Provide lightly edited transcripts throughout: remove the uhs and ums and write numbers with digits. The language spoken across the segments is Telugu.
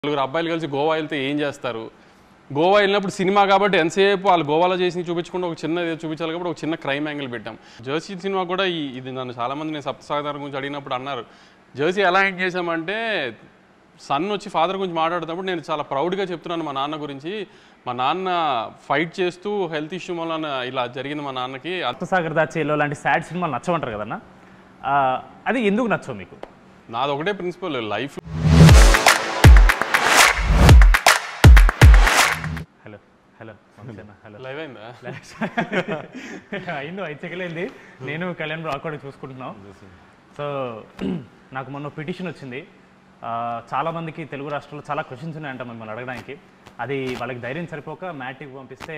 నలుగురు అబ్బాయిలు కలిసి గోవా వెళ్తే ఏం చేస్తారు? గోవా వెళ్ళినప్పుడు సినిమా కాబట్టి ఎంతసేపు వాళ్ళు గోవాలో చేసి చూపించకుండా ఒక చిన్న చూపించాలి కాబట్టి ఒక చిన్న క్రైమ్ యాంగిల్ పెట్టాం. జెర్సీ సినిమా కూడా ఇది నన్ను చాలామంది నేను సప్తసాగర్ గురించి అడిగినప్పుడు అన్నారు, జెర్సీ ఎలా ఎండ్ చేసామంటే సన్ వచ్చి ఫాదర్ గురించి మాట్లాడుతున్నప్పుడు నేను చాలా ప్రౌడ్గా చెప్తున్నాను మా నాన్న గురించి. మా నాన్న ఫైట్ చేస్తూ హెల్త్ ఇష్యూ వల్ల ఇలా జరిగింది మా నాన్నకి. సప్తసాగర్ దాచేలో లాంటి సాడ్ సినిమాలు నచ్చమంటారు కదన్నా, అది ఎందుకు నచ్చవు మీకు? నాది ఒకటే principle life. Hello hello live అయిందా? అయిందో 5 సెకండ్లు అయింది. నేను కళ్యాణ్ రాకుండా చూసుకుంటున్నాం. సో నాకు మొన్న పిటిషన్ వచ్చింది. చాలామందికి తెలుగు రాష్ట్రాల్లో చాలా క్వశ్చన్స్ ఉన్నాయంట మిమ్మల్ని అడగడానికి. అది వాళ్ళకి ధైర్యం సరిపోక మ్యాట్కి పంపిస్తే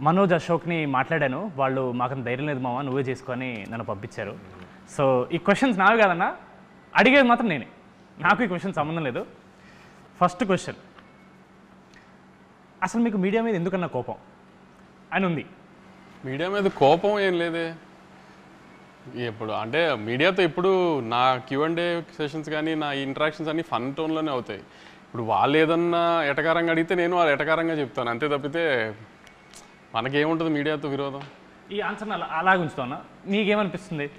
మనోజ్ అశోక్ని మాట్లాడాను. వాళ్ళు మాకు ధైర్యం లేదు మామ, నువ్వే చేసుకొని నన్ను పంపించారు. సో ఈ క్వశ్చన్స్ నావి కాదన్నా, అడిగేది మాత్రం నేనే. నాకు ఈ క్వశ్చన్ సంబంధం లేదు. ఫస్ట్ క్వశ్చన్, అసలు మీకు మీడియా మీద ఎందుకన్నా కోపం అని ఉంది? మీడియా మీద కోపం ఏం లేదే. ఇప్పుడు అంటే మీడియాతో ఇప్పుడు నా Q&A సెషన్స్ కానీ నా ఇంటరాక్షన్స్ అన్నీ ఫన్ టోన్లోనే అవుతాయి. ఇప్పుడు వాళ్ళు ఏదన్నా ఎటకారంగా అడిగితే నేను వాళ్ళు ఎటకారంగా చెప్తాను, అంతే తప్పితే మనకేముంటుంది మీడియాతో విరోధం. ఈ ఆన్సర్ అలాగే ఉంచుతాను. మీకేమనిపిస్తుంది,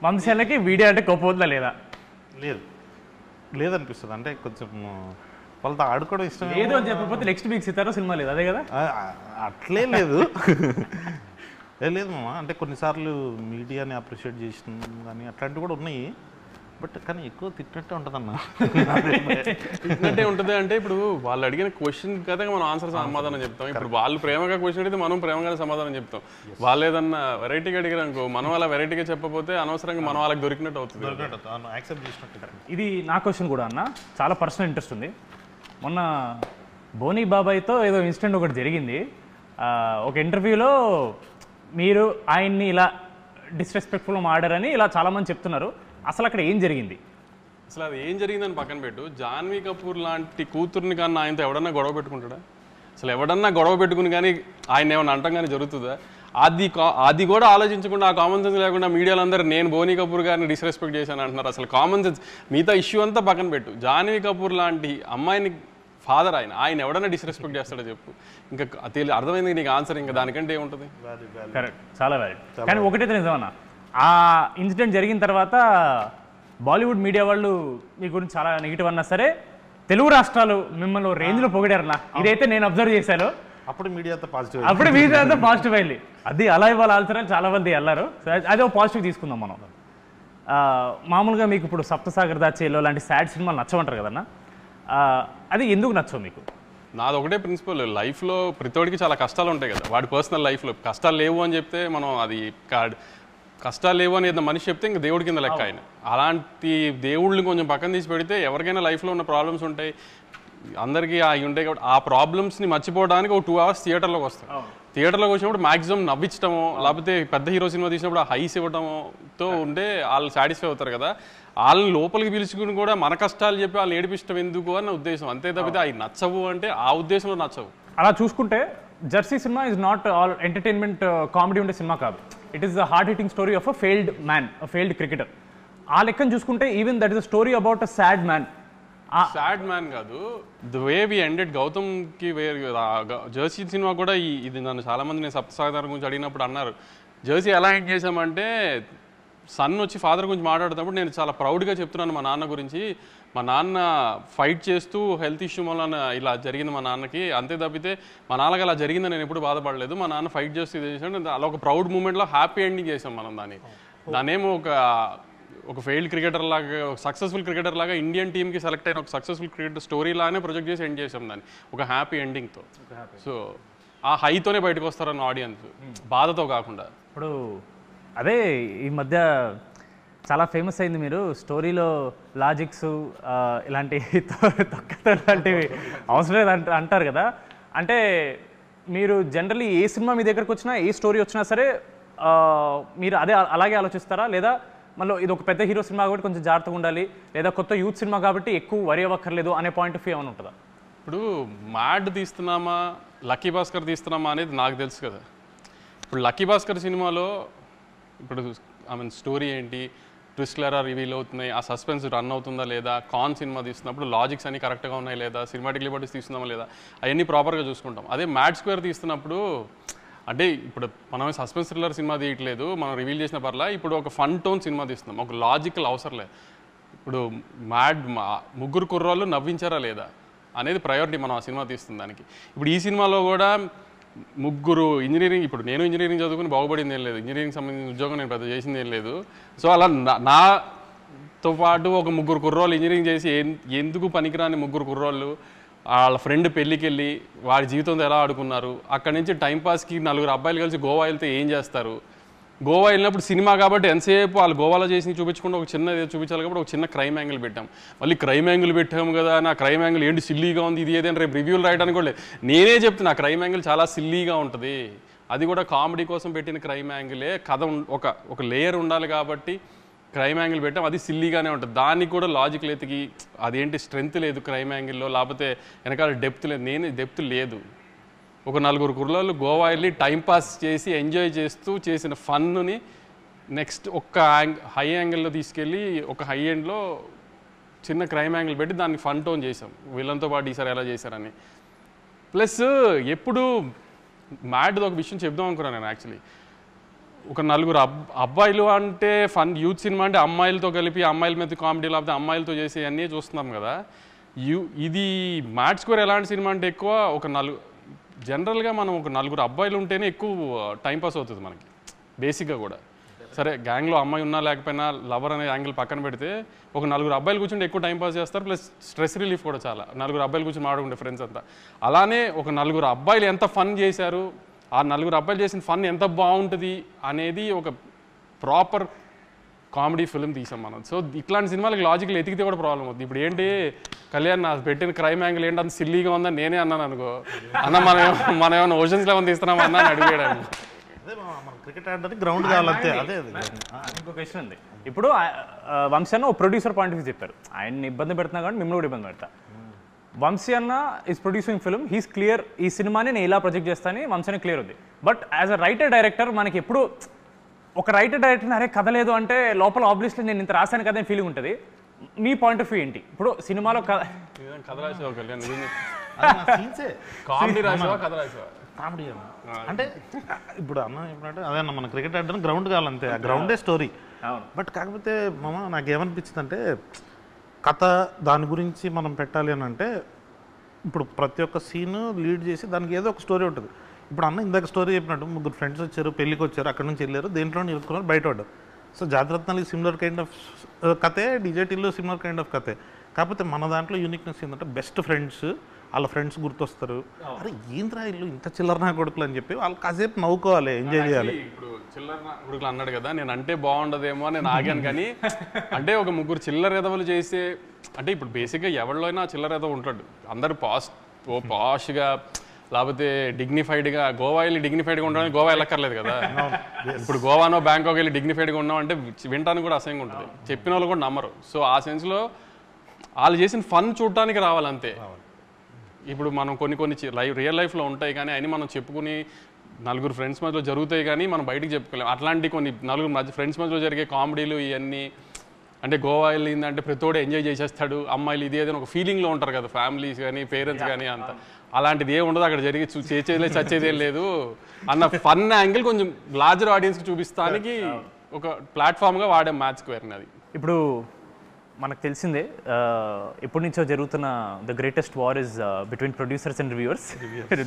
వంశీలకి మీడియా అంటే కోపం వద్దా లేదా? లేదనిపిస్తుంది. అంటే కొంచెం వాళ్ళతో ఆడుకోవడం ఇష్టం లేదు అని చెప్పకపోతే నెక్స్ట్ వీక్ సితారో సినిమా లేదు, అదే కదా? అట్లే లేదు లేదు మామ. అంటే కొన్నిసార్లు మీడియాని అప్రిషియేట్ చేసిన కానీ అట్లాంటివి కూడా ఉన్నాయి. బట్ కానీ ఎక్కువ తిట్టినట్టే ఉంటుంది అన్న. తిట్టినట్టే ఉంటుంది అంటే ఇప్పుడు వాళ్ళు అడిగిన క్వశ్చన్ కదా మనం ఆన్సర్ సమాధానం చెప్తాం. ఇప్పుడు వాళ్ళు ప్రేమగా క్వశ్చన్ అడిగితే మనం ప్రేమగానే సమాధానం చెప్తాం. వాళ్ళు ఏదన్నా వెరైటీగా అడిగారు అనుకో, మనం అలా వెరైటీగా చెప్పకపోతే అనవసరంగా మనం వాళ్ళకి దొరికినట్టు అవుతుంది. ఇది నా క్వశ్చన్ కూడా అన్న, చాలా పర్సనల్ ఇంట్రెస్ట్ ఉంది. మొన్న బోనీ బాబాయ్తో ఏదో ఇన్సిడెంట్ ఒకటి జరిగింది. ఒక ఇంటర్వ్యూలో మీరు ఆయన్ని ఇలా డిస్రెస్పెక్ట్ఫుల్గా మాడారని ఇలా చాలామంది చెప్తున్నారు. అసలు అక్కడ ఏం జరిగింది? అసలు అది ఏం జరిగిందని పక్కన పెట్టు, జాన్వీ కపూర్ లాంటి కూతుర్ని కానీ ఆయనతో ఎవడన్నా గొడవ పెట్టుకుంటాడా? అసలు ఎవడన్నా గొడవ పెట్టుకుని కానీ ఆయన ఏమన్నా అంటాం కానీ జరుగుతుందా? అది కూడా ఆలోచించకుండా, ఆ కామన్ సెన్స్ లేకుండా మీడియాలో అందరూ నేను బోనీ కపూర్ గారిని డిస్రెస్పెక్ట్ చేశాను అంటున్నారు. అసలు కామన్ సెన్స్ మిగతా ఇష్యూ అంతా పక్కన పెట్టు, జాన్వీ కపూర్ లాంటి అమ్మాయిని ఫాదర్ ఆయన ఎవడన్నా డిస్రెస్పెక్ట్ చేస్తాడో చెప్పు. ఇంకా అర్థమైంది నీకు ఆన్సర్, ఇంకా దానికంటే ఏముంటుంది? కరెక్ట్, చాలా వ్యాలిడ్. కానీ ఒకటైతే నిజమన్నా, ఆ ఇన్సిడెంట్ జరిగిన తర్వాత బాలీవుడ్ మీడియా వాళ్ళు మీ గురించి చాలా నెగిటివ్ అన్నా సరే, తెలుగు రాష్ట్రాలు మిమ్మల్ని రేంజ్లో పొగిడారన్నా. ఇదైతే నేను అబ్జర్వ్ చేశాను. అప్పుడు మీడియాతో పాజిటివ్ అయింది. అది అలా ఇవాళ ఆల్సరని చాలా మంది వెళ్ళారు. అదే ఒక పాజిటివ్ తీసుకుందాం మనం. మామూలుగా మీకు ఇప్పుడు సప్తసాగర్ దాచేలో లాంటి సాడ్ సినిమాలు నచ్చమంటారు కదన్నా, అది ఎందుకు నచ్చవు మీకు? నాది ఒకటే ప్రిన్సిపల్, లైఫ్లో ప్రతివాడికి చాలా కష్టాలు ఉంటాయి కదా. వాడి పర్సనల్ లైఫ్లో కష్టాలు లేవు అని చెప్తే మనం అది కష్టాలు లేవు అని ఏదైనా మనిషి చెప్తే ఇంకా దేవుడి కింద లెక్క ఆయన. అలాంటి దేవుళ్ళని కొంచెం పక్కన తీసి పెడితే ఎవరికైనా లైఫ్లో ఉన్న ప్రాబ్లమ్స్ ఉంటాయి, అందరికీ అవి ఉంటాయి కాబట్టి ఆ ప్రాబ్లమ్స్ని మర్చిపోవడానికి ఒక 2 hours థియేటర్లోకి వస్తాం. థియేటర్లోకి వచ్చినప్పుడు మ్యాక్సిమం నవ్వించడమో లేకపోతే పెద్ద హీరో సినిమా తీసినప్పుడు ఆ హైస్ ఇవ్వడంతో ఉంటే వాళ్ళు సాటిస్ఫై అవుతారు కదా. వాళ్ళని లోపలికి పిలుచుకుని కూడా మన కష్టాలు చెప్పి వాళ్ళు ఏడిపించడం ఎందుకు అని నా ఉద్దేశం, అంతే తప్పితే అవి నచ్చవు అంటే ఆ ఉద్దేశంలో నచ్చవు. అలా చూసుకుంటే Jersey cinema is not all entertainment comedy ఉండే సినిమా కాదు. It is the heart hitting story of a failed man, a failed cricketer. ఆ లెక్కను చూసుకుంటే even that is a story about a sad man. Sad man కాదు, ద వే వి ఎండెడ్ గౌతమ్కి జెర్సీ సినిమా కూడా ఇది నన్ను చాలామంది నేను సప్తసాగర్ గురించి అడిగినప్పుడు అన్నారు, జెర్సీ ఎలా ఎండ్ చేసామంటే సన్ వచ్చి ఫాదర్ గురించి మాట్లాడుతున్నప్పుడు నేను చాలా ప్రౌడ్గా చెప్తున్నాను మా నాన్న గురించి. మా నాన్న ఫైట్ చేస్తూ హెల్త్ ఇష్యూ వల్ల ఇలా జరిగింది మా నాన్నకి, అంతే తప్పితే మా నాన్నకి అలా జరిగిందని నేను ఎప్పుడు బాధపడలేదు. మా నాన్న ఫైట్ చేస్తూ ఇది చేసాను, అలా ఒక ప్రౌడ్ మూమెంట్లో హ్యాపీ ఎండింగ్ చేసాం మనం. దానేమో ఒక ఫెయిల్డ్ క్రికెటర్ లాగా, ఒక సక్సెస్ఫుల్ క్రికెటర్ లాగా ఇండియన్ టీమ్కి సెలెక్ట్ అయిన ఒక సక్సెస్ఫుల్ క్రికెటర్ స్టోరీ లాగానే ప్రొజెక్ట్ చేసి ఎండ్ చేసాం దాన్ని ఒక హ్యాపీ ఎండింగ్తో. సో ఆ హైతోనే బయటకు వస్తారన్న ఆడియన్స్, బాధతో కాకుండా. ఇప్పుడు అదే ఈ మధ్య చాలా ఫేమస్ అయింది, మీరు స్టోరీలో లాజిక్స్ ఇలాంటి తొక్కతో లాంటివి అవసరం లేదు అంటారు కదా. అంటే మీరు జనరల్లీ ఏ సినిమా మీ దగ్గరకు వచ్చినా, ఏ స్టోరీ వచ్చినా సరే మీరు అలాగే ఆలోచిస్తారా? లేదా మళ్ళీ ఇది ఒక పెద్ద హీరో సినిమా కాబట్టి కొంచెం జాగ్రత్తగా ఉండాలి, లేదా కొత్త యూత్ సినిమా కాబట్టి ఎక్కువ వరి అవ్వక్కర్లేదు అనే పాయింట్ ఆఫ్ వ్యూ ఏమైనా ఉంటుందా? ఇప్పుడు మ్యాడ్ తీస్తున్నామా లక్కీ భాస్కర్ తీస్తున్నామా అనేది నాకు తెలుసు కదా. ఇప్పుడు లక్కీ భాస్కర్ సినిమాలో ఇప్పుడు స్టోరీ ఏంటి, ట్విస్ట్లు ఎలా రివీల్ అవుతున్నాయి, ఆ సస్పెన్స్ రన్ అవుతుందా లేదా, కాన్ సినిమా తీస్తున్నప్పుడు లాజిక్స్ అన్ని కరెక్ట్గా ఉన్నాయి లేదా, సినిమాటిక్ లిబర్టీస్ తీస్తున్నామా లేదా, అవన్నీ ప్రాపర్గా చూసుకుంటాం. అదే మ్యాడ్ స్క్వేర్ తీస్తున్నప్పుడు అంటే ఇప్పుడు మనం సస్పెన్స్ థ్రిల్లర్ సినిమా తీయట్లేదు, మనం రివీల్ చేసిన పర్లా, ఇప్పుడు ఒక ఫన్ టోన్ సినిమా తీస్తున్నాం, ఒక లాజికల్ అవసరం లేదు. ఇప్పుడు ముగ్గురు కుర్రోళ్ళు నవ్వించారా లేదా అనేది ప్రయారిటీ మనం ఆ సినిమా తీస్తుంది దానికి. ఇప్పుడు ఈ సినిమాలో కూడా ముగ్గురు ఇంజనీరింగ్, ఇప్పుడు నేను ఇంజనీరింగ్ చదువుకుని బాగుపడింది ఏం లేదు, ఇంజనీరింగ్ సంబంధించిన ఉద్యోగం నేను పెద్ద చేసింది ఏం లేదు. సో అలా నాతో పాటు ఒక ముగ్గురు కుర్రోళ్ళు ఇంజనీరింగ్ చేసి ఎందుకు పనికిరాని ముగ్గురు కుర్రోళ్ళు వాళ్ళ ఫ్రెండ్ పెళ్ళికి వెళ్ళి వాడి జీవితంతో ఎలా ఆడుకున్నారు, అక్కడి నుంచి టైంపాస్కి 4 అబ్బాయిలు కలిసి గోవా వెళ్తే ఏం చేస్తారు, గోవా వెళ్ళినప్పుడు సినిమా కాబట్టి ఎంతసేపు వాళ్ళు గోవాలో చేసి చూపించకుండా ఒక చిన్న చూపించాలి కాబట్టి ఒక చిన్న క్రైమ్ యాంగిల్ పెట్టాం. మళ్ళీ క్రైమ్ యాంగిల్ పెట్టాము కదా, నా క్రైమ్ యాంగిల్ ఏంటి సిల్లీగా ఉంది, ఇది ఏదైనా రేపు రివ్యూలు రాయడానికి కూడా లేదు. నేనే చెప్తున్నా క్రైమ్ యాంగిల్ చాలా సిల్లీగా ఉంటుంది, అది కూడా కామెడీ కోసం పెట్టిన క్రైమ్ యాంగిలే, కథ ఒక లేయర్ ఉండాలి కాబట్టి క్రైమ్ యాంగిల్ పెట్టాం, అది సిల్లీగానే ఉంటుంది. దానికి కూడా లాజిక్ ఎతికి అదేంటి స్ట్రెంత్ లేదు క్రైమ్ యాంగిల్లో, లేకపోతే వెనకాల డెప్త్ లేదు, డెప్త్ లేదు. ఒక 4 కుర్రోళ్ళు గోవా వెళ్ళి టైంపాస్ చేసి ఎంజాయ్ చేస్తూ చేసిన ఫన్నుని నెక్స్ట్ హై యాంగిల్లో తీసుకెళ్ళి ఒక హై ఎండ్లో చిన్న క్రైమ్ యాంగిల్ పెట్టి దాన్ని ఫన్ టోన్ చేసాం, వీళ్ళంతో పాటు ఈసారి ఎలా చేశారని. ప్లస్ ఎప్పుడు మ్యాడ్ది ఒక విషయం చెప్దాం అనుకున్నాను నేను యాక్చువల్లీ. ఒక 4 అబ్బాయిలు అంటే ఫన్ యూత్ సినిమా అంటే అమ్మాయిలతో కలిపి అమ్మాయిల మీద కామెడీ లేకపోతే అమ్మాయిలతో చేసే అన్నీ చూస్తున్నాం కదా. ఇది మ్యాడ్ స్క్వేర్ ఎలాంటి సినిమా అంటే ఎక్కువ ఒక జనరల్గా మనం ఒక 4 అబ్బాయిలు ఉంటేనే ఎక్కువ టైంపాస్ అవుతుంది మనకి బేసిక్గా కూడా. సరే గ్యాంగ్లో అమ్మాయి ఉన్నా లేకపోయినా లవర్ అనే యాంగిల్ పక్కన పెడితే ఒక 4 అబ్బాయిలు కూర్చుంటే ఎక్కువ టైంపాస్ చేస్తారు, ప్లస్ స్ట్రెస్ రిలీఫ్ కూడా చాలా. 4 అబ్బాయిలు కూర్చొని మాట్లాడుకుంటే ఫ్రెండ్స్ అంతా. అలానే ఒక 4 అబ్బాయిలు ఎంత ఫన్ చేశారు, ఆ 4 అబ్బాయిలు చేసిన ఫన్ ఎంత బాగుంటుంది అనేది ఒక ప్రాపర్ కామెడీ ఫిల్మ్ తీసాం మనం. సో ఇట్లాంటి సినిమాలకు లాజికల్ ఎతికితే కూడా ప్రాబ్లం అవుతుంది. ఇప్పుడు ఏంటి కళ్యాణ్ నా పెట్టిన క్రైమ్ యాంగిల్ ఏంటి అంత సిల్లీగా ఉందని నేనే అన్నాను అనుకో, అన్న మనం ఏమైనా ఓషన్స్ లెవెన్ తీస్తున్నాం అన్నా అని అడిగాడు. క్రికెట్ ఆడడానికి గ్రౌండ్ కావాలంతే. అదే ఇంకో క్వశ్చన్ ఉంది. ఇప్పుడు వంశీ అన్న ఒక ప్రొడ్యూసర్ పాయింట్ ఆఫ్ వ్యూ చెప్పారు, ఆయన్ని ఇబ్బంది పెడుతున్నా కానీ మిమ్మల్ని కూడా ఇబ్బంది పెడతా. వంశీ అన్న is producing film, he's clear, ఈ సినిమాని నేను ఇలా ప్రొజెక్ట్ చేస్తానని వంశీ అన్న క్లియర్ ఉంది. But as a writer director మనకి ఎప్పుడు ఒక రైటర్ డైరెక్టర్ అరే కథ లేదు అంటే లోపల ఆబ్వియస్లీ నేను ఇంత రాశాను కదా ఫీలింగ్ ఉంటుంది. మీ పాయింట్ ఆఫ్ వ్యూ ఏంటి? ఇప్పుడు సినిమాలో కథ రాసావా కళ్యాణ్, కామెడీ అంటే ఇప్పుడు అన్న ఎప్పుడంటే అదే అన్న మన క్రికెట్ ఆడడానికి గ్రౌండ్ కావాలంతే, ఆ గ్రౌండే స్టోరీ. బట్ కాకపోతే మామ నాకేమనిపించింది అంటే కథ దాని గురించి మనం పెట్టాలి అని అంటే ఇప్పుడు ప్రతి ఒక్క సీన్ లీడ్ చేసి దానికి ఏదో ఒక స్టోరీ ఉంటుంది. ఇప్పుడు అన్న ఇందాక స్టోరీ చెప్పినట్టు 3 ఫ్రెండ్స్ వచ్చారు, పెళ్ళికి వచ్చారు, అక్కడ నుంచి వెళ్ళారు, దేంట్లో ఇరుక్కున్నారు, బయట పడ్డారు. సో జాతిరత్నాలకి సిమిలర్ కైండ్ ఆఫ్ కథే, డీజేటీలో సిమిలర్ కైండ్ ఆఫ్ కథే. కాకపోతే మన దాంట్లో యూనిక్నెస్ ఏంటంటే బెస్ట్ ఫ్రెండ్స్, వాళ్ళ ఫ్రెండ్స్ గుర్తొస్తారు, అరే ఏంద్రా ఇల్లు ఇంత చిల్లర నా కొడుకులు అని చెప్పి వాళ్ళు కాసేపు నవ్వుకోవాలి, ఎంజాయ్ చేయాలి. ఇప్పుడు చిల్లర నా కొడుకులు అన్నాడు కదా, నేను అంటే బాగుండదేమో అని నేను ఆగాను. కానీ అంటే ఒక 3 చిల్లర ఎదవలు చేసే అంటే ఇప్పుడు బేసిక్గా ఎవరిలో అయినా చిల్లర ఎదవ ఉంటాడు. అందరూ పాష్గా లేకపోతే డిగ్నిఫైడ్గా, గోవా వెళ్ళి డిగ్నిఫైడ్గా ఉండడానికి గోవా వెళ్ళక్కర్లేదు కదా. ఇప్పుడు గోవానో బ్యాంకాక్ వెళ్ళి డిగ్నిఫైడ్గా ఉన్నాం అంటే వినటానికి కూడా అసహ్యంగా ఉంటుంది, చెప్పిన వాళ్ళు కూడా నమ్మరు. సో ఆ సెన్స్లో వాళ్ళు చేసిన ఫన్ చూడటానికి రావాలంతే. ఇప్పుడు మనం కొన్ని రియల్ లైఫ్లో ఉంటాయి కానీ అని మనం చెప్పుకుని 4 ఫ్రెండ్స్ మధ్యలో జరుగుతాయి కానీ మనం బయటికి చెప్పుకోలేము. అట్లాంటి కొన్ని 4 ఫ్రెండ్స్ మధ్యలో జరిగే కామెడీలు ఇవన్నీ అంటే గోవా వెళ్ళిందంటే ప్రతిోడు ఎంజాయ్ చేసేస్తాడు, అమ్మాయిలు ఇది ఏదైనా ఒక ఫీలింగ్లో ఉంటారు కదా ఫ్యామిలీస్ కానీ పేరెంట్స్ కానీ అంత. అలాంటిది ఏమి ఉండదు అక్కడ జరిగి చేసేదే చచ్చేదేం లేదు అన్న ఫన్ యాంగిల్ కొంచెం లార్జర్ ఆడియన్స్కి చూపిస్తానికి ఒక ప్లాట్ఫామ్గా వాడే మ్యాడ్ స్క్వేర్ని. అది ఇప్పుడు మనకు తెలిసిందే ఎప్పటి నుంచో జరుగుతున్న the greatest war is between producers and reviewers.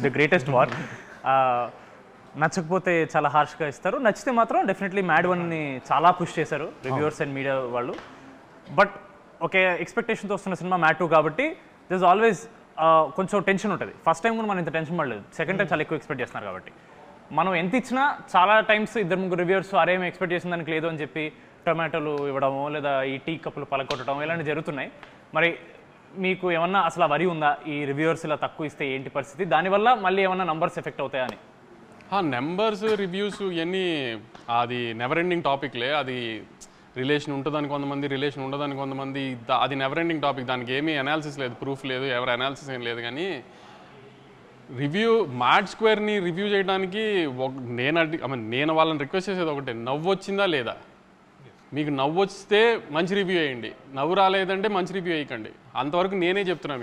The greatest war. నచ్చకపోతే చాలా హార్ష్గా ఇస్తారు, నచ్చితే మాత్రం డెఫినెట్లీ మ్యాడ్ వన్ని చాలా పుష్ చేశారు రివ్యూవర్స్ అండ్ మీడియా వాళ్ళు. బట్ ఒకే ఎక్స్పెక్టేషన్తో వస్తున్న సినిమా మ్యాడ్ 2 కాబట్టి దిస్ ఆల్వేస్ కొంచెం టెన్షన్ ఉంటుంది. ఫస్ట్ టైం కూడా మనం ఇంత టెన్షన్ పడలేదు, సెకండ్ టైం చాలా ఎక్కువ ఎక్స్పెక్ట్ చేస్తున్నారు కాబట్టి మనం ఎంత ఇచ్చినా చాలా టైమ్స్ 2-3 రివ్యూవర్స్ అరేం ఎక్స్పెక్ట్ చేసిన దానికి లేదు అని చెప్పి టొమాటోలు ఇవ్వడము లేదా ఈ టీ కప్పులు పలకొట్టడం ఇలాంటివి జరుగుతున్నాయి. మరి మీకు ఏమన్నా అసలు వరి ఉందా ఈ రివ్యూవర్స్ ఇలా తక్కువ ఇస్తే ఏంటి పరిస్థితి, దానివల్ల మళ్ళీ ఏమన్నా నంబర్స్ ఎఫెక్ట్ అవుతాయని? నెంబర్స్ రివ్యూస్ ఇవన్నీ అది నెవర్ ఎండింగ్ టాపిక్లే. అది రిలేషన్ ఉంటుందని కొంతమంది, రిలేషన్ ఉండదని కొంతమంది, అది నెవర్ ఎండింగ్ టాపిక్. దానికి ఏమీ అనాలిసిస్ లేదు, ప్రూఫ్ లేదు, ఎవరి అనాలిసిస్ ఏం లేదు. కానీ మ్యాడ్ స్క్వేర్ని రివ్యూ చేయడానికి నేను వాళ్ళని రిక్వెస్ట్ చేసేది ఒకటే, నవ్వు వచ్చిందా లేదా. మీకు నవ్వు వస్తే మంచి రివ్యూ వేయండి, నవ్వు రాలేదంటే మంచి రివ్యూ వేయకండి. అంతవరకు నేనే చెప్తున్నా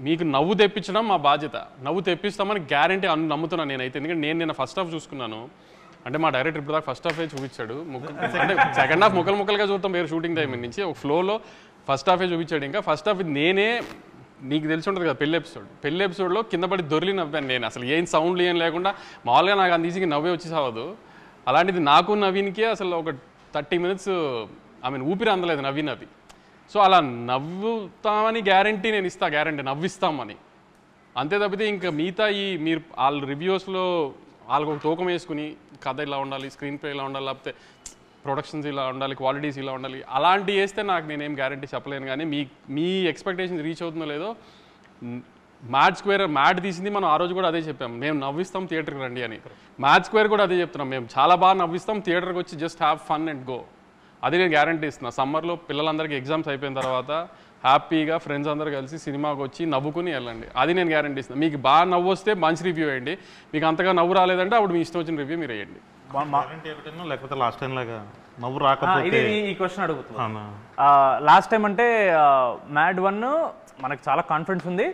మీకు నవ్వు తెప్పించడం మా బాధ్యత. నవ్వు తెప్పిస్తామని గ్యారంటీ నమ్ముతున్నాను నేనైతే. ఎందుకంటే నేను ఫస్ట్ హాఫ్ చూసుకున్నాను, అంటే మా డైరెక్టర్ ఇప్పుడు దాకా ఫస్ట్ హాఫే చూపించాడు, అంటే సెకండ్ హాఫ్ ముక్కలుగా చూస్తాం వేరే షూటింగ్ టైం నుంచి, ఒక ఫ్లోలో ఫస్ట్ హాఫే చూపించాడు. ఇంకా ఫస్ట్ హాఫ్ నేనే, నీకు తెలిసి ఉంటుంది కదా పెళ్లి ఎపిసోడ్లో కింద పడి దొరికి నవ్వాను నేను. అసలు ఏం సౌండ్లు ఏం లేకుండా మామూలుగా నాకు అంత ఈజీగా నవ్వే వచ్చి సావదు. అలాంటిది నాకు నవీన్కి అసలు ఒక 30 minutes ఊపిరి అందలేదు నవ్వి. సో అలా నవ్వుతామని గ్యారంటీ నేను గ్యారంటీ నవ్విస్తామని. అంతే తప్పితే ఇంకా మిగతా మీరు వాళ్ళ రివ్యూస్లో వాళ్ళకు ఒక తూకం వేసుకుని కథ ఇలా ఉండాలి, స్క్రీన్ ప్లే ఇలా ఉండాలి, లేకపోతే ప్రొడక్షన్స్ ఇలా ఉండాలి, క్వాలిటీస్ ఇలా ఉండాలి, అలాంటివి వేస్తే నాకు నేనేం గ్యారంటీ చెప్పలేను. కానీ మీ ఎక్స్పెక్టేషన్స్ రీచ్ అవుతుందో లేదో. మ్యాడ్ తీసింది మనం ఆ రోజు కూడా అదే చెప్పాం, మేము నవ్విస్తాం థియేటర్కి రండి అని. మ్యాడ్ స్క్వేర్ కూడా అదే చెప్తున్నాం, మేము చాలా బాగా నవ్విస్తాం, థియేటర్కి వచ్చి just have fun and go. అది నేను గ్యారంటీ ఇస్తున్నా. సమ్మర్లో పిల్లలందరికీ ఎగ్జామ్స్ అయిపోయిన తర్వాత హ్యాపీగా ఫ్రెండ్స్ అందరూ కలిసి సినిమాకి వచ్చి నవ్వుకుని వెళ్ళండి. అది నేను గ్యారంటీ ఇస్తున్నాను. మీకు బాగా నవ్వు వస్తే మంచి రివ్యూ వేయండి, మీకు అంతగా నవ్వు రాలేదంటే అప్పుడు మీ ఇష్టం వచ్చిన రివ్యూ మీరు వేయండి. లేకపోతే లాస్ట్ టైం లాగా నవ్వు రాకపోతే ఈ క్వశ్చన్ అడుగుతున్నా. లాస్ట్ టైం అంటే మ్యాడ్ 1 మనకు చాలా కాన్ఫిడెన్స్ ఉంది,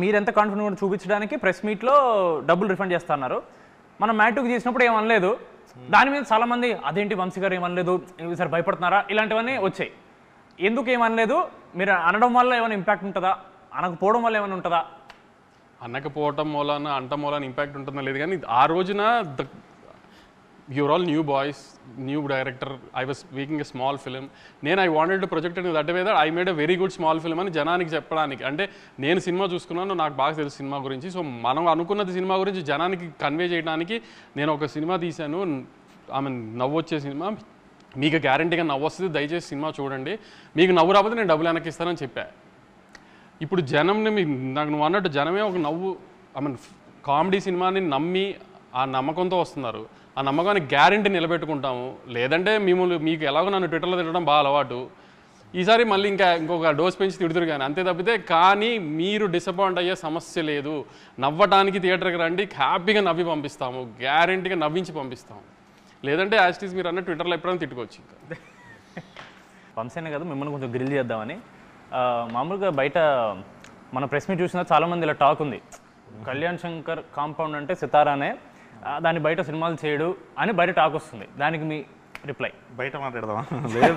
మీరు ఎంత కాన్ఫిడెంట్ కూడా చూపించడానికి ప్రెస్ మీట్లో డబ్బులు రిఫండ్ చేస్తున్నారు. మనం మ్యాడ్ 2కి చేసినప్పుడు ఏమనలేదు, దాని మీద చాలా మంది అదేంటి వంశీ గారు ఏమనలేదు, ఈసారి భయపడుతున్నారా, ఇలాంటివన్నీ వచ్చాయి. ఎందుకు ఏమనలేదు? మీరు అనడం వల్ల ఏమైనా ఇంపాక్ట్ ఉంటుందా, అనకపోవడం వల్ల ఏమైనా ఉంటుందా? అనకపోవటం మూలాన అంటం మూలాన ఇంపాక్ట్ ఉంటుందో లేదు, కానీ ఆ రోజున you're all new boys, new director, I was making a small film. I wanted to project it in that way that I made a very good small film అని జనానికి చెప్పడానికి. అంటే నేను సినిమా చూసుకున్నాను, నాకు బాగా తెలుసు సినిమా గురించి. సో మనం అనుకున్నది సినిమా గురించి జనానికి కన్వే చేయడానికి నేను ఒక సినిమా తీశాను. నవ్వు వచ్చే సినిమా, మీకు గ్యారంటీగా నవ్వు వస్తుంది, దయచేసి సినిమా చూడండి, మీకు నవ్వు రాకపోతే నేను డబ్బులు వెనక్కి ఇస్తానని చెప్పా. ఇప్పుడు జనంని నాకు నువ్వు అన్నట్టు జనమే ఒక నవ్వు కామెడీ సినిమాని నమ్మి ఆ నమ్మకంతో వస్తున్నారు. ఆ నమ్మకాన్ని గ్యారంటీ నిలబెట్టుకుంటాము. లేదంటే మీకు ఎలాగో నన్ను ట్విట్టర్లో తిట్టడం బాగా అలవాటు, ఈసారి మళ్ళీ ఇంకొక డోస్ పెంచి తిడుతురు కానీ అంతే తప్పితే. కానీ మీరు డిసప్పాయింట్ అయ్యే సమస్య లేదు. నవ్వటానికి థియేటర్కి రండి, హ్యాపీగా నవ్వి పంపిస్తాము, గ్యారంటీగా నవ్వించి పంపిస్తాము. లేదంటే యాస్టీస్ మీరు అన్న ట్విట్టర్లో ఎప్పుడైనా తిట్టుకోవచ్చు. ఇంకా వంశీనే కదా మిమ్మల్ని కొంచెం గ్రిల్ చేద్దామని. మామూలుగా బయట మన ప్రెస్ మీట్ చూసినా చాలామంది ఇలా టాక్ ఉంది, కళ్యాణ్ శంకర్ కాంపౌండ్ అంటే సితారానే, దాన్ని బయట సినిమాలు చేయడు అని బయట టాక్ వస్తుంది. దానికి మీ రిప్లై? బయట మాట్లాడదామా? లేదు,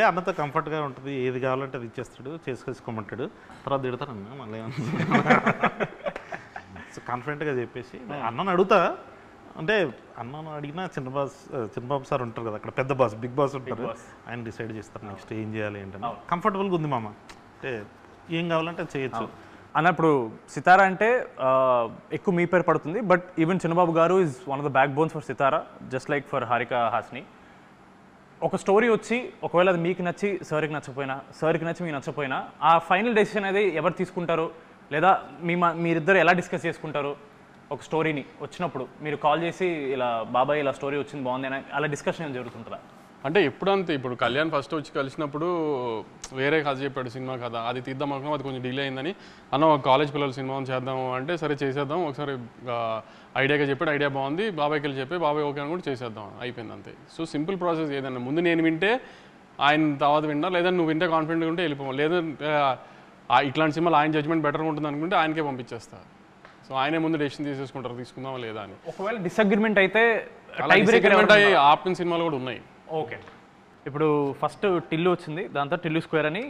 అన్నతో కంఫర్ట్గా ఉంటుంది, ఏది కావాలంటే అది ఇచ్చేస్తాడు, చేసుకోమంటాడు, తర్వాత తిడతానన్నా మళ్ళీ కాన్ఫిడెంట్గా చెప్పేసి అన్నను అడుగుతా. అంటే అన్నను అడిగినా చిన్నబాబు సార్ ఉంటారు కదా అక్కడ, పెద్ద బాస్, బిగ్ బాస్ ఉంటారు, ఆయన డిసైడ్ చేస్తారు నెక్స్ట్ ఏం చేయాలి ఏంటని. కంఫర్టబుల్గా ఉంది మామ, అంటే ఏం కావాలంటే అది చేయొచ్చు అన్నప్పుడు. సితారా అంటే ఎక్కువ మీ పేరు పడుతుంది, but even Chinnababu garu is one of the backbones for Sithara, just like for Haarika Hassine. ఒక స్టోరీ వచ్చి ఒకవేళ అది మీకు నచ్చి సార్కి నచ్చకపోయినా, సార్కి నచ్చి మీకు నచ్చకపోయినా, ఆ ఫైనల్ డెసిషన్ అనేది ఎవరు తీసుకుంటారు, లేదా మీరిద్దరు ఎలా డిస్కస్ చేసుకుంటారు? ఒక స్టోరీని వచ్చినప్పుడు మీరు కాల్ చేసి ఇలా బాబాయ్ ఇలా స్టోరీ వచ్చింది బాగుంది అని అలా డిస్కషన్ ఏం జరుగుతుంటుందా? అంటే ఎప్పుడంతే, ఇప్పుడు కళ్యాణ్ ఫస్ట్ వచ్చి కలిసినప్పుడు వేరే కథ చెప్పాడు, సినిమా కథ, అది తీద్దాం అనుకున్నాం, అది కొంచెం డిలే అయిందని. ఒక కాలేజ్ పిల్లల సినిమా చేద్దాము అంటే సరే చేసేద్దాం, ఒకసారి ఐడియాగా చెప్పాడు, ఐడియా బాగుంది, బాబాయ్కి వెళ్ళి చెప్పి బాబాయ్ ఓకే అని కూడా చేసేద్దాం, అయిపోయింది అంతే. So simple process. ఏదన్నా ముందు నేను వింటే ఆయన తర్వాత విన్నా, లేదంటే నువ్వు వింటే కాన్ఫిడెంట్గా ఉంటే వెళ్ళిపోవాలి, లేదంటే ఇట్లాంటి సినిమాలు ఆయన జడ్జ్మెంట్ బెటర్గా ఉంటుంది అనుకుంటే ఆయనకే పంపించేస్తా. సో ఆయనే ముందు డెసిషన్ తీసేసుకుంటారు తీసుకుందామా లేదా అని. ఒకవేళ డిసగ్రిమెంట్ అయితే ఆపిన సినిమాలు కూడా ఉన్నాయి. ఓకే, ఇప్పుడు ఫస్ట్ టిల్లు వచ్చింది, దాంతో టిల్లు స్క్వేర్ అని,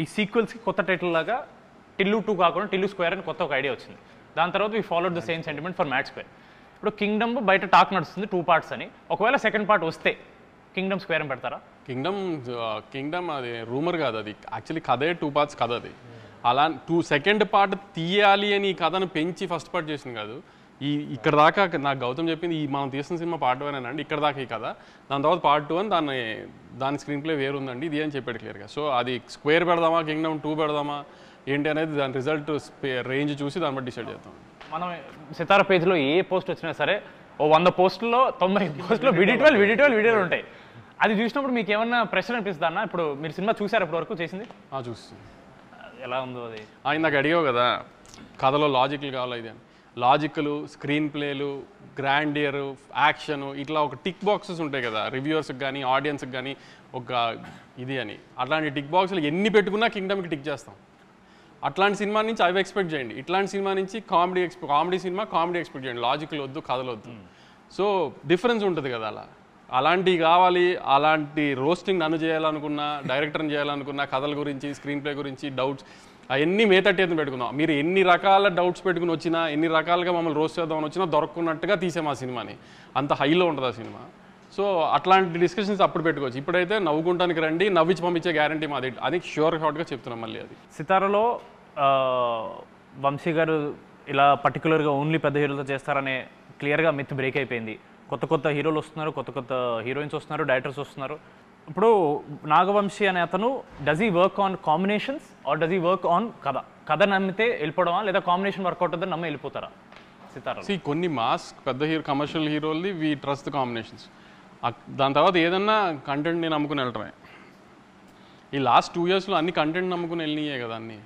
ఈ సీక్వెల్స్కి కొత్త టైటిల్ లాగా టిల్లు 2 కాకుండా టిల్లు స్క్వేర్ అని కొత్త ఒక ఐడియా వచ్చింది. దాని తర్వాత we followed the same sentiment for mad square. ఇప్పుడు కింగ్డమ్ బయట టాక్ నడుస్తుంది 2 parts అని, ఒకవేళ సెకండ్ పార్ట్ వస్తే కింగ్డమ్ స్క్వేర్ అని పెడతారా? కింగ్డమ్ అది రూమర్ కాదు, అది యాక్చువల్లీ కథే 2 parts కథ. అది అలా సెకండ్ పార్ట్ తీయాలి అని ఈ కథను పెంచి ఫస్ట్ పార్ట్ చేసింది కాదు. ఇక్కడ దాకా నాకు గౌతమ్ చెప్పింది మనం తీసిన సినిమా పార్ట్ 1 అండి, ఇక్కడ దాకా ఈ కథ, దాని తర్వాత పార్ట్ 2 అని దాని స్క్రీన్ ప్లే వేరు ఉందండి ఇది అని చెప్పాడు క్లియర్గా. సో అది స్క్వేర్ పెడదామా కింగ్డమ్ 2 పెడదామా ఏంటి అనేది దాని రిజల్ట్ రేంజ్ చూసి దాన్ని బట్టి డిసైడ్ చేద్దాం. మనం సితారా పేజ్లో ఏ పోస్ట్ వచ్చినా సరే 100 పోస్టుల్లో 90 పోస్టులో విడి 12 వీడియోలు ఉంటాయి. అది చూసినప్పుడు మీకు ఏమన్నా ప్రెషర్ అనిపిస్తుందా అన్న? ఇప్పుడు మీరు సినిమా చూసారు ఇప్పటి వరకు చేసింది? చూసి ఎలా ఉందో అది నాకు అడిగావు కదా కథలో లాజిక్లు కావాలా ఇది అని. లాజికలు, స్క్రీన్ ప్లేలు, గ్రాండియర్, యాక్షన్, ఇట్లా ఒక టిక్ బాక్సెస్ ఉంటాయి కదా రివ్యూవర్స్కి కానీ ఆడియన్స్కి కానీ ఒక ఇది అని. అట్లాంటి టిక్ బాక్స్లు ఎన్ని పెట్టుకున్నా కింగ్డమ్కి టిక్ చేస్తాం. అట్లాంటి సినిమా నుంచి అవి ఎక్స్పెక్ట్ చేయండి. ఇట్లాంటి సినిమా నుంచి కామెడీ సినిమా కామెడీ ఎక్స్పెక్ట్ చేయండి. లాజికల్ వద్దు, కథలు వద్దు. సో డిఫరెన్స్ ఉంటుంది కదా అలా. అలాంటివి కావాలి. అలాంటి రోస్టింగ్ నన్ను చేయాలనుకున్నా, డైరెక్టర్ని చేయాలనుకున్నా, కథల గురించి, స్క్రీన్ ప్లే గురించి డౌట్స్ అవన్నీ మేతట్టేది పెట్టుకున్నాం. మీరు ఎన్ని రకాల డౌట్స్ పెట్టుకుని వచ్చినా, ఎన్ని రకాలుగా మమ్మల్ని రోస్ట్ చేద్దామని వచ్చినా దొరక్కున్నట్టుగా తీసాం ఆ సినిమాని. అంత హైలో ఉంటుంది ఆ సినిమా. సో అట్లాంటి డిస్కషన్స్ అప్పుడు పెట్టుకోవచ్చు. ఇప్పుడైతే నవ్వుకుంటానికి రండి, నవ్వించి పంపించే గ్యారంటీ మాది అది షూర్ షార్ట్గా చెప్తున్నాం. మళ్ళీ అది సితారలో వంశీ గారు ఇలా పర్టికులర్గా ఓన్లీ పెద్ద హీరోలతో చేస్తారనే క్లియర్గా మిత్ బ్రేక్ అయిపోయింది. కొత్త కొత్త హీరోలు వస్తున్నారు, కొత్త కొత్త హీరోయిన్స్ వస్తున్నారు, డైరెక్టర్స్ వస్తున్నారు. ఇప్పుడు నాగవంశీ అనే అతను does he work on combinations or does he work on కథ నమ్మితే వెళ్ళిపోవడమా, లేదా కాంబినేషన్ వర్కౌట్ అవుతుందని నమ్మి వెళ్ళిపోతారా సితారా? కొన్ని మాస్ పెద్ద కమర్షియల్ హీరోల్ది వీ ట్రస్ట్ ద కాంబినేషన్స్. దాని తర్వాత ఏదన్నా కంటెంట్ని నమ్ముకుని వెళ్ళటమే. ఈ లాస్ట్ 2 yearsలో అన్ని కంటెంట్ నమ్ముకుని వెళ్ళినాయే కదా అన్నీ.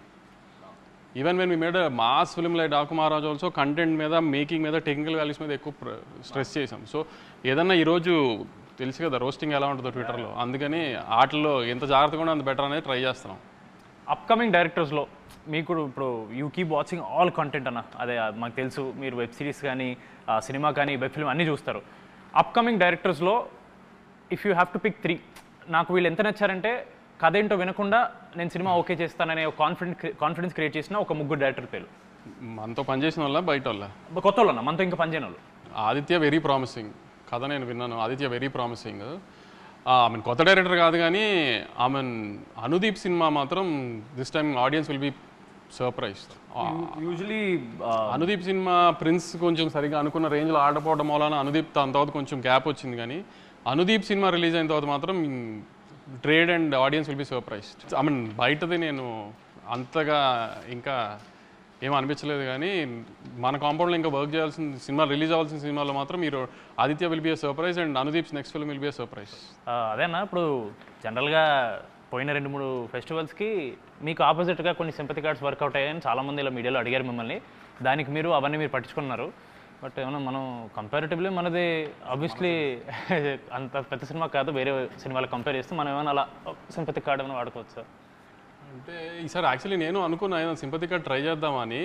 Even when we made mass film like Daaku Maharaj also content మీద, మేకింగ్ మీద, టెక్నికల్ వాల్యూస్ మీద ఎక్కువ స్ట్రెస్ చేసాం. సో ఏదన్నా ఈరోజు తెలుసు కదా రోస్టింగ్ ఎలా ఉంటుందో ట్విట్టర్లో, అందుకని వాటిలో ఎంత జాగ్రత్తగా ఉంటే అంత బెటర్ అనేది ట్రై చేస్తున్నాం. అప్కమింగ్ డైరెక్టర్స్లో మీకు ఇప్పుడు you keep watching all content అన్న, అదే మాకు తెలుసు మీరు వెబ్ సిరీస్ కానీ సినిమా కానీ వెబ్ ఫిల్మ్ అన్నీ చూస్తారు. అప్కమింగ్ డైరెక్టర్స్లో if you have to pick 3, నాకు వీళ్ళు ఎంత నచ్చారంటే కథ ఏంటో వినకుండా నేను సినిమా ఓకే చేస్తాననే కాన్ఫిడెన్స్ క్రియేట్ చేసిన ఒక 3 డైరెక్టర్ పేరు. మనతో పనిచేసిన వాళ్ళ బయట వాళ్ళ కొత్త వాళ్ళు మనతో ఇంకా పనిచేయని వాళ్ళు. ఆదిత్య వెరీ ప్రామిసింగ్ కథ నేను విన్నాను. Aditya very promising. ఆమె కొత్త డైరెక్టర్ కాదు కానీ ఆమె అనుదీప్ సినిమా మాత్రం this time audience will be surprise. Usually Anudeep cinema prince కొంచెం సరిగా అనుకున్న రేంజ్లో ఆడపోవడం వలన అనుదీప్ దాని తర్వాత కొంచెం గ్యాప్ వచ్చింది. కానీ అనుదీప్ సినిమా రిలీజ్ అయిన తర్వాత మాత్రం trade and audience will be surprised. I mean బయటది నేను అంతగా ఇంకా ఏం అనిపించలేదు కానీ మన కాంపౌండ్లో ఇంకా వర్క్ చేయాల్సిన సినిమా, రిలీజ్ అవ్వాల్సిన సినిమాలో మాత్రం మీరు Aditya will be a surprise and Anudeep's next film will be a surprise. అదేనా ఇప్పుడు జనరల్గా పోయిన 2-3 ఫెస్టివల్స్కి మీకు ఆపోజిట్గా కొన్ని సింపతి కార్డ్స్ వర్కౌట్ అయ్యాయని చాలామంది ఇలా మీడియాలో అడిగారు మిమ్మల్ని. దానికి మీరు అవన్నీ మీరు పట్టించుకున్నారు. బట్ ఏమన్నా మనం కంపారిటివ్లీ మనది ఆబ్వియస్లీ అంత పెద్ద సినిమా కాదు, వేరే సినిమాలు కంపేర్ చేస్తే మనం ఏమైనా అలా సింపతి కార్డ్ ఏమైనా వాడుకోవచ్చు. అంటే ఈసారి యాక్చువల్లీ నేను అనుకున్నా ఏదైనా సింపతి కార్డ్ ట్రై చేద్దామని.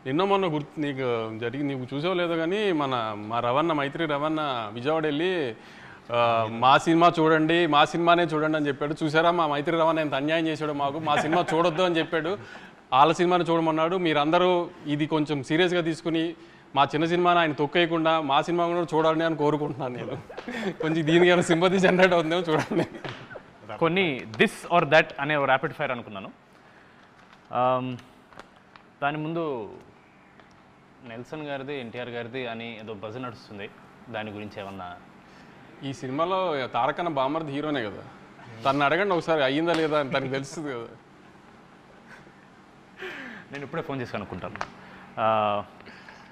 నిన్న మొన్న నీకు చూసావు లేదో కానీ మా రవణ మైత్రి రవణ విజయవాడ వెళ్ళి మా సినిమా చూడండి, మా సినిమానే చూడండి అని చెప్పాడు. చూసారా మా మైత్రి రవణ ఎంత అన్యాయం చేశాడు మాకు, మా సినిమా చూడొద్దు అని చెప్పాడు, వాళ్ళ సినిమాని చూడమన్నాడు. మీరందరూ ఇది కొంచెం సీరియస్గా తీసుకుని మా చిన్న సినిమాని ఆయన తొక్కేయకుండా మా సినిమా కూడా చూడాలని అని కోరుకుంటున్నాను నేను. కొంచెం దీనికి ఏమైనా సింపతి జనరేట్ అవుతుందేమో చూడండి. కొన్ని దిస్ ఆర్ దట్ అనే ర్యాపిడ్ ఫైర్ అనుకున్నాను. దాని ముందు నెల్సన్ గారిది, ఎన్టీఆర్ గారిది అని ఏదో బజ్ నడుస్తుంది, దాని గురించి ఏమన్నా? ఈ సినిమాలో తారకన్న బామర్ది హీరోనే కదా, తను అడగండి ఒకసారి అయ్యిందా లేదా అని తనకు తెలుస్తుంది కదా. నేను ఇప్పుడే ఫోన్ చేసి అనుకుంటాను.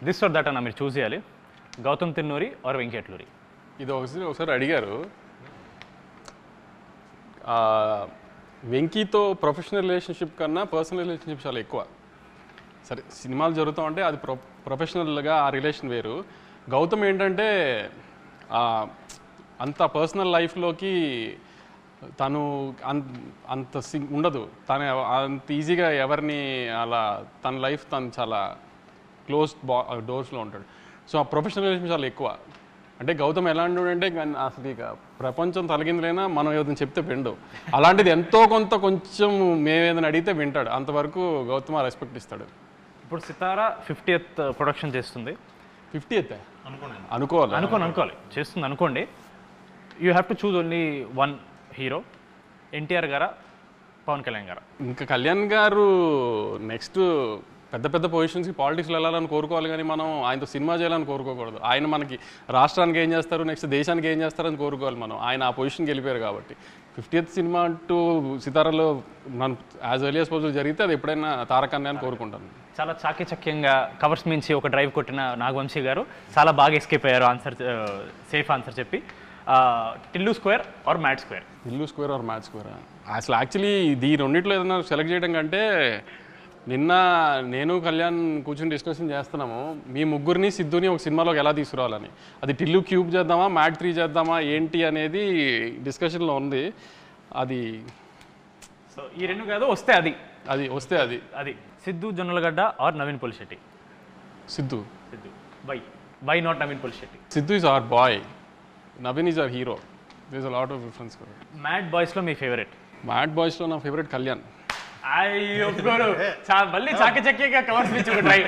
దిస్ ఆర్ దట్ అన్న మీరు చూస్ చేయాలి, గౌతమ్ తిన్నూరి ఆర్ వెంకటలూరి. ఇది ఒకసారి అడిగారు. వెంకీతో ప్రొఫెషనల్ రిలేషన్షిప్ కన్నా పర్సనల్ రిలేషన్షిప్ చాలా ఎక్కువ. సరే సినిమాలు జరుగుతూ ఉంటే అది ప్రొఫెషనల్గా ఆ రిలేషన్ వేరు. గౌతమ్ ఏంటంటే అంత పర్సనల్ లైఫ్లోకి తను అంత ఉండదు. తను అంత ఈజీగా ఎవరిని అలా తన లైఫ్ తను చాలా క్లోజ్డ్ డోర్స్లో ఉంటాడు. సో ఆ ప్రొఫెషనల్ రిలేషన్ చాలా ఎక్కువ. అంటే గౌతమ్ ఎలాంటి అంటే అసలు ఇక ప్రపంచం తలగిందులైనా మనం ఏదైనా చెప్తే విండు. అలాంటిది ఎంతో కొంచెం మేమేదైనా అడిగితే వింటాడు. అంతవరకు గౌతమ్ రెస్పెక్ట్ ఇస్తాడు. ఇప్పుడు సితారా 50th ప్రొడక్షన్ చేస్తుంది. 50th అనుకోవాలి చేస్తుంది అనుకోండి. You have to choose only one hero, NTR గారా పవన్ కళ్యాణ్ గారా? ఇంకా కళ్యాణ్ గారు నెక్స్ట్ పెద్ద పెద్ద పొజిషన్స్కి పాలిటిక్స్లో వెళ్ళాలని కోరుకోవాలి కానీ మనం ఆయనతో సినిమా చేయాలని కోరుకోకూడదు. ఆయన మనకి రాష్ట్రానికి ఏం చేస్తారు, నెక్స్ట్ దేశానికి ఏం చేస్తారని కోరుకోవాలి మనం. ఆయన ఆ పొజిషన్కి వెళ్ళిపోయారు కాబట్టి 50th సినిమా అంటూ సితారాలో మనం యాజ్ ఎర్లీ యాజ్ పాసిబుల్ జరిగితే అది ఎప్పుడైనా తారకన్నే అని కోరుకుంటాను. చాలా చాకచక్యంగా కవర్స్ మించి ఒక డ్రైవ్ కొట్టిన నాగవంశీ గారు చాలా బాగా ఎస్కేప్ అయ్యారు ఆన్సర్, సేఫ్ ఆన్సర్ చెప్పి. Tillu square or mad square? Tillu square or mad square? అసలు యాక్చువల్లీ ఈ రెండిట్లో ఏదైనా సెలెక్ట్ చేయడం కంటే నిన్న నేను కళ్యాణ్ కూర్చొని డిస్కషన్ చేస్తున్నాము, మీ ముగ్గురిని సిద్ధుని ఒక సినిమాలోకి ఎలా తీసుకురావాలని. అది టిల్లు క్యూబ్ చేద్దామా, మ్యాట్ 3 చేద్దామా ఏంటి అనేది డిస్కషన్లో ఉంది. అది సో ఈ రెండు కాదు, వస్తే అది అది Siddhu Jonnalagadda or Naveen Polishetty. Siddhu why not Naveen Polishetty? Siddhu is our boy, Naveen is our hero. There is a lot of difference. Mad బాయ్స్లో మీ ఫేవరెట్? మ్యాడ్ బాయ్స్లో నా ఫేవరెట్ కళ్యాణ్. అయ్యో మళ్ళీ చాకచక్యంగా కవర్స్ ఇచ్చి ట్రై.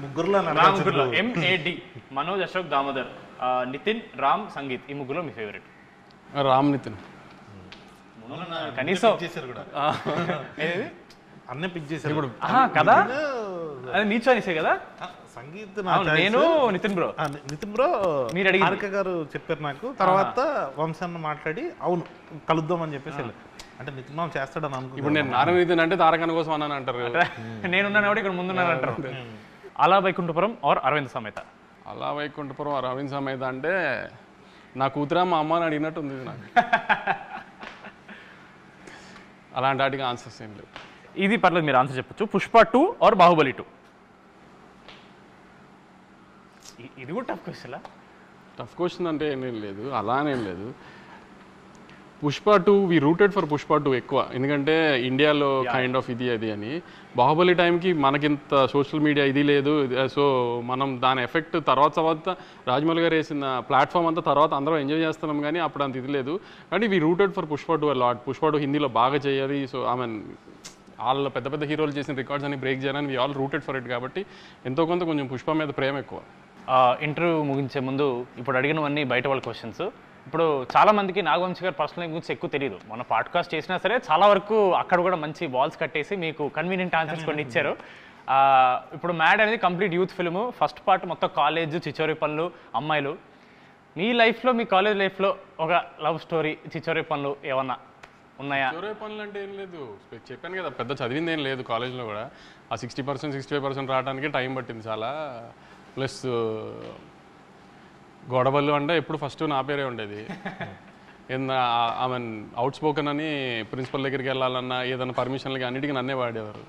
ముగ్గురులో MAD మనోజ్, అశోక్, దామోదర్, నితిన్, రామ్, సంగీత్. ఈ ముగ్గురులో మీ ఫేవరెట్? రామ్ నితిన్. కనీసం అన్నీ పిక్ చేశారు ఇప్పుడు కదా, అది నీ చాయిసే కదా. సంగీత్ నేను నితిన్ బ్రో మీరు అడిగి హారిక గారు చెప్పారు నాకు. తర్వాత వంశాన్ని మాట్లాడి అవును కలుద్దాం అని చెప్పేసి అంటే నితిన్ మామ చేస్తాడని అనుకో. ఇప్పుడు నేను నారాయణ నితిన్ అంటే తారకన్న కోసం అన్నాను అంటారు. నేనున్నాను కూడా ఇక్కడ ముందున్నాను అంటారు. అలా వైకుంఠపురం ఆర్ అరవింద్ సమేత? అలా వైకుంఠపురం అరవింద్ సమేత అంటే నా కూతురా మా అమ్మ అని అడిగినట్టు ఉంది నాకు. అలాంటి వాటికి ఆన్సర్స్ ఏం లేవు. ఇది పర్లేదు, మీరు ఆన్సర్ చెప్పొచ్చు. పుష్ప 2 ఆర్ బాహుబలి 2? ఇది కూడా టఫ్ క్వశ్చన్. టఫ్ క్వశ్చన్ అంటే ఏం లేదు, అలానేం లేదు. పుష్ప 2 వి రూటెడ్ ఫర్ పుష్ప 2 ఎక్కువ, ఎందుకంటే ఇండియాలో కైండ్ ఆఫ్ ఇది అది అని. బాహుబలి టైంకి మనకింత సోషల్ మీడియా ఇది లేదు, సో మనం దాని ఎఫెక్ట్ తర్వాత రాజమౌళి గారు వేసిన ప్లాట్ఫామ్ అంతా తర్వాత అందరం ఎంజాయ్ చేస్తున్నాం, కానీ అప్పుడు అంత ఇది లేదు. కానీ we rooted for Pushpa 2 lot. Pushpa 2 హిందీలో బాగా చేయాలి, సో ఐ మీన్ వాళ్ళ పెద్ద హీరోలు చేసిన రికార్డ్స్ అని బ్రేక్ చేయాలని we all rooted for it. కాబట్టి ఎంతో కొంత కొంచెం పుష్ప మీద ప్రేమ ఎక్కువ. ఇంటర్వ్యూ ముగించే ముందు ఇప్పుడు అడిగినవన్నీ బయట వాళ్ళ క్వశ్చన్స్. ఇప్పుడు చాలా మందికి నాగవంశీ గారు పర్సనల్ గురించి ఎక్కువ తెలియదు. మన పాడ్కాస్ట్ చేసినా సరే చాలా వరకు అక్కడ కూడా మంచి వాల్స్ కట్టేసి మీకు కన్వీనియంట్ ఆన్సర్స్ కొన్ని ఇచ్చారు. ఇప్పుడు మ్యాడ్ అనేది complete youth film. First part మొత్తం కాలేజ్, చిచోరి పనులు, అమ్మాయిలు. మీ లైఫ్లో, మీ కాలేజ్ లైఫ్లో ఒక లవ్ స్టోరీ, చిచోరి పనులు ఏమన్నా ఉన్నాయా? చిచోరి పనులు అంటే ఏం లేదు, చెప్పాను కదా, పెద్ద చదివింది ఏం లేదు. కాలేజ్లో కూడా ఆ 60% 65% రావడానికి టైం పట్టింది చాలా. ప్లస్ గొడవలు అంటే ఎప్పుడు ఫస్ట్ నా పేరే ఉండేది. ఐ మీన్ అవుట్ స్పోకెన్ అని ప్రిన్సిపల్ దగ్గరికి వెళ్ళాలన్నా ఏదైనా పర్మిషన్లకి అన్నిటికీ నన్నే వాడేవారు.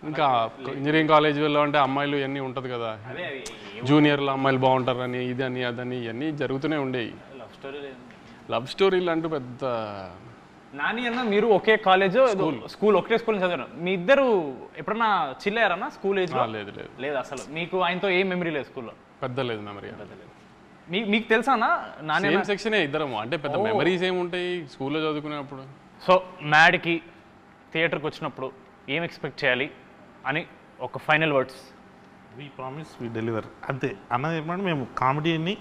ఇంకా ఇంజనీరింగ్ కాలేజీలో అంటే అమ్మాయిలు ఇవన్నీ ఉంటుంది కదా, జూనియర్లు అమ్మాయిలు బాగుంటారని ఇది అని అదని ఇవన్నీ జరుగుతూనే ఉండేవి. లవ్ స్టోరీలు అంటూ పెద్ద. నాని అన్న మీరు ఒకే కాలేజ్, స్కూల్ ఒకటే స్కూల్ చదివారు. మీ ఇద్దరు ఎప్పుడన్నా చిల్లారన్నా స్కూల్ ఏజ్? లేదు లేదు అసలు. మీకు ఆయనతో ఏం మెమరీ లేదు స్కూల్లో? పెద్ద లేదు మెమరీ. మీకు తెలుసా నాని? సేమ్ సెక్షనే ఇద్దరము, అంటే పెద్ద మెమరీస్ ఏముంటాయి స్కూల్లో చదువుకునేప్పుడు. సో మ్యాడ్కి థియేటర్కి వచ్చినప్పుడు ఏం ఎక్స్పెక్ట్ చేయాలి అని ఒక final words? We promise we deliver, అంతే. అన్నది ఏమంటే మేము కామెడీని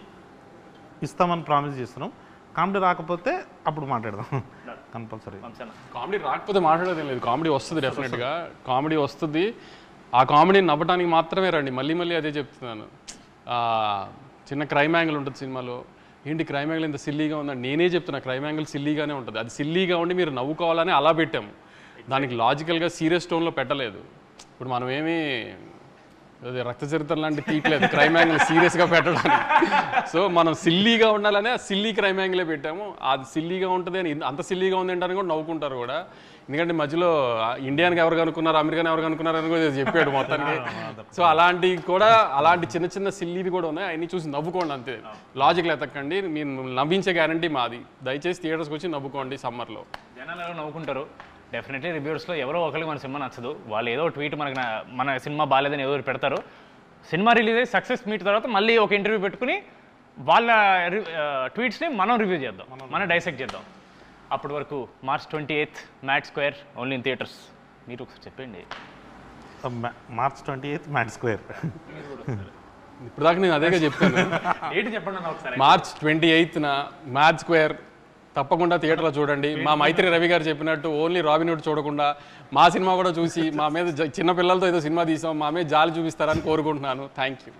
ఇస్తామని ప్రామిస్ చేస్తున్నాం. కామెడీ రాకపోతే అప్పుడు మాట్లాడదాం కంపల్సరీ. కామెడీ రాకపోతే మాట్లాడేది లేదు, కామెడీ వస్తుంది డెఫినెట్గా. కామెడీ వస్తుంది, ఆ కామెడీని నవ్వడానికి మాత్రమే రండి. మళ్ళీ అదే చెప్తున్నాను. చిన్న క్రైమ్ యాంగిల్ ఉంటుంది సినిమాలో, ఏంటి క్రైమ్ యాంగిల్ ఇంత సిల్లీగా ఉందని నేనే చెప్తున్నా. క్రైమ్ యాంగిల్ సిల్లీగానే ఉంటుంది, అది సిల్లీగా ఉండి మీరు నవ్వుకోవాలని అలా పెట్టాము. దానికి లాజికల్గా సీరియస్ టోన్లో పెట్టలేదు. ఇప్పుడు మనం ఏమీ అది రక్త చరిత్ర లాంటి తీయట్లేదు క్రైమ్ యాంగిల్ సీరియస్గా పెట్టడానికి. సో మనం సిల్లీగా ఉండాలనే సిల్లీ క్రైమ్ యాంగిలే పెట్టాము. అది సిల్లీగా ఉంటుంది అని, అంత సిల్లీగా ఉంది అంటారని కూడా నవ్వుకుంటారు కూడా. ఎందుకంటే మధ్యలో ఇండియానికి ఎవరు కనుక్కున్నారు, అమెరికాని ఎవరు కనుక్కున్నారు అని కూడా చెప్పాడు మొత్తానికి. సో అలాంటి చిన్న సిల్లీవి కూడా ఉన్నాయి, అవన్నీ చూసి నవ్వుకోండి అంతే. లాజిక్లు ఎతకండి, మీరు నవ్వించే గ్యారంటీ మాది. దయచేసి థియేటర్స్కి వచ్చి నవ్వుకోండి సమ్మర్లో. జనాలు నవ్వుకుంటారు డెఫినెట్లీ. రివ్యూస్లో ఎవరో ఒకరికి మన సినిమా నచ్చదు, వాళ్ళు ఏదో ట్వీట్ మన సినిమా బాగాలేదని ఏదో పెడతారు. సినిమా రిలీజ్ అయ్యి సక్సెస్ మీట్ తర్వాత మళ్ళీ ఒక ఇంటర్వ్యూ పెట్టుకుని వాళ్ళ ట్వీట్స్ని మనం రివ్యూ చేద్దాం, మనం డైసెక్ట్ చేద్దాం. అప్పటి వరకు March 28th mad square only in theatres. మీరు ఒకసారి చెప్పండి. March 28th mad square. ఇప్పుడు దాకా నేను అదేగా చెప్పాను. ఏంటి చెప్పండి అన్న ఒకసారి. March 28th మ్యాడ్ స్క్వేర్ తప్పకుండా థియేటర్లో చూడండి. మా మైత్రి రవి గారు చెప్పినట్టు ఓన్లీ రాబిన్ హుడ్ చూడకుండా మా సినిమా కూడా చూసి మా మీద చిన్న పిల్లలతో ఏదో సినిమా తీసాం, మా మీద జాలి చూపిస్తారని కోరుకుంటున్నాను. Thank you.